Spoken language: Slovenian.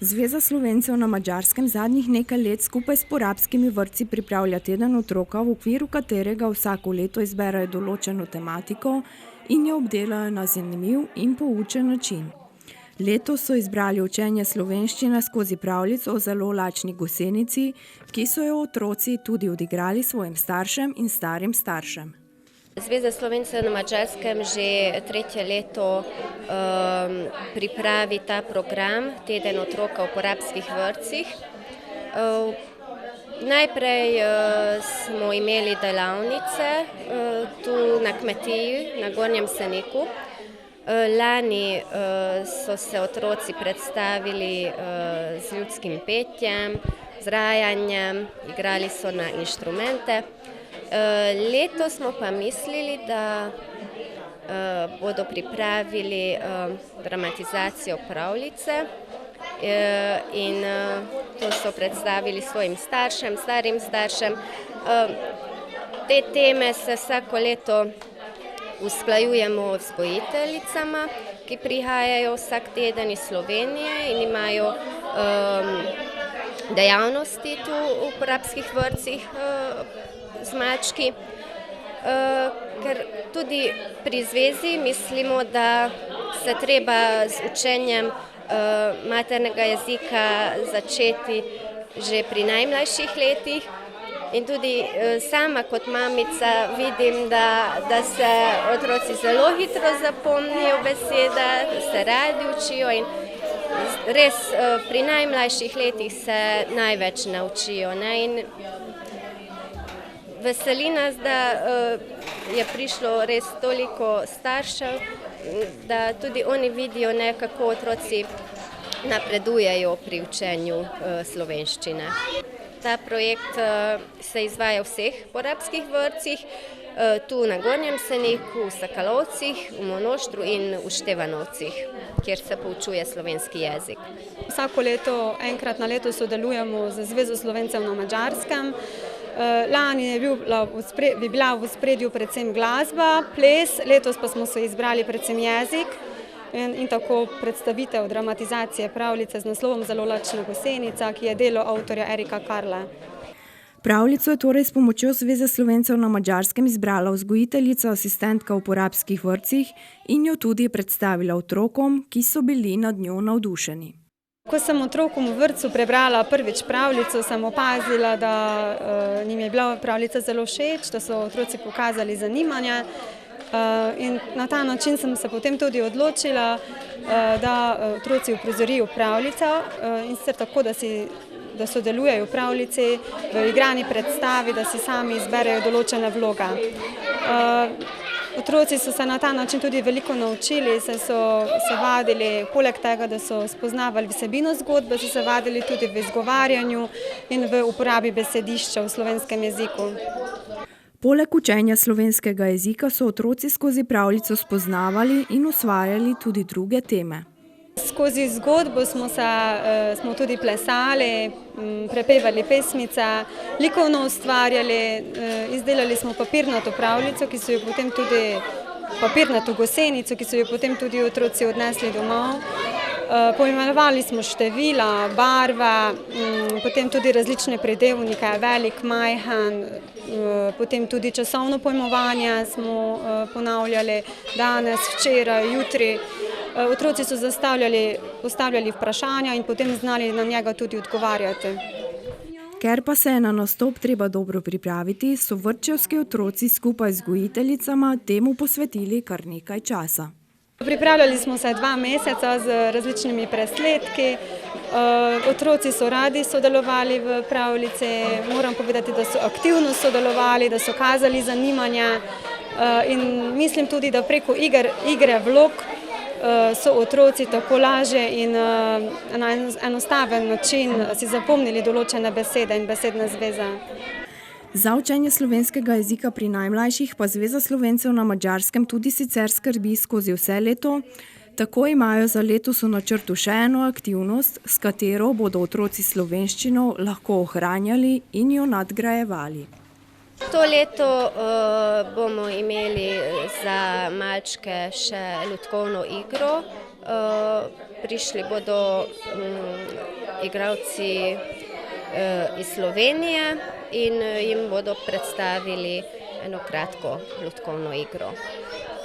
Zveza Slovencev na Madžarskem zadnjih nekaj let skupaj s porabskimi vrtci pripravlja teden otroka, v okviru katerega vsako leto izberejo določeno tematiko in jo obdelajo na zanimiv in poučen način. Letos so izbrali učenje slovenščine skozi pravljico o zelo lačni gosenici, ki so jo otroci tudi odigrali svojim staršem in starim staršem. Zveza Slovencev na Madžarskem že tretje leto pripravi ta program Teden otroka v porabskih vrtcih. Najprej smo imeli delavnice tu na kmetiji, na Gornjem Seniku. Lani so se otroci predstavili z ljudskim petjem, z rajanjem, igrali so na inštrumente. Letos smo pa mislili, da bodo pripravili dramatizacijo pravljice in to so predstavili svojim staršem, starim staršem. Te teme se vsako leto usklajujemo z vzgojiteljicama, ki prihajajo vsak teden iz Slovenije in imajo dejavnosti tu v porabskih vrtcih z mački, ker tudi pri zvezi mislimo, da se treba z učenjem maternega jezika začeti že pri najmlajših letih. In tudi sama kot mamica vidim, da se otroci zelo hitro zapomnijo besede, da se radi učijo in res pri najmlajših letih se največ naučijo. In veseli nas, da je prišlo res toliko staršev, da tudi oni vidijo, kako otroci napredujejo pri učenju slovenščine. Ta projekt se izvaja v vseh porabskih vrtcih, tu na Gornjem Seniku, v Sakalovcih, v Monoštru in v Števanovcih, kjer se poučuje slovenski jezik. Vsako leto, enkrat na leto sodelujemo z Zvezo Slovencev na Madžarskem. Lani je bila v ospredju predvsem glasba, ples, letos pa smo se izbrali predvsem jezik. In tako predstavitev dramatizacije pravljice z naslovom Zelo lačna gosenica, ki je delo avtorja Erika Karla. Pravljico je torej s pomočjo Zveze Slovencev na Madžarskem izbrala vzgojiteljica, asistentka v porabskih vrtcih in jo tudi predstavila otrokom, ki so bili nad njo navdušeni. Ko sem otrokom v vrtcu prebrala prvič pravljico, sem opazila, da njim je bila pravljica zelo všeč, da so otroci pokazali zanimanje. In na ta način sem se potem tudi odločila, da otroci uprizorijo pravljico in sicer tako, da sodelujejo v pravljici, v igrani predstavi, da si sami izberejo določene vloge. Otroci so se na ta način tudi veliko naučili, saj so se vadili, poleg tega, da so spoznavali vsebino zgodbe, so se vadili tudi v izgovarjanju in v uporabi besedišča v slovenskem jeziku. Poleg učenja slovenskega jezika so otroci skozi pravljico spoznavali in usvajali tudi druge teme. Skozi zgodbo smo tudi plesali, prepevali pesmice, likovno ustvarjali, izdelali smo papirnato pravljico, papirnato gosenico, ki so jo potem tudi otroci odnesli domov. Poimenovali smo števila, barve, potem tudi različne pridevnike, velik, majhen, potem tudi časovno pojmovanje smo ponavljali danes, včeraj, jutri. Otroci so postavljali vprašanja in potem znali na njega tudi odgovarjati. Ker pa se je na nastop treba dobro pripraviti, so vrtčevski otroci skupaj z vzgojiteljicama temu posvetili kar nekaj časa. Pripravljali smo se 2 meseca z različnimi presledki. Otroci so radi sodelovali v pravljici, moram povedati, da so aktivno sodelovali, da so kazali zanimanje in mislim tudi, da preko igre vlog so otroci tako lažje in na enostaven način si zapomnili določene besede in besedne zveze. Za učenje slovenskega jezika pri najmlajših pa Zveza Slovencev na Madžarskem tudi sicer skrbi skozi vse leto. Tako imajo za letos v načrtu še eno aktivnost, s katero bodo otroci slovenščino lahko ohranjali in jo nadgrajevali. To leto bomo imeli za malčke še lutkovno igro. Prišli bodo igralci iz Slovenije in jim bodo predstavili eno kratko lutkovno igro.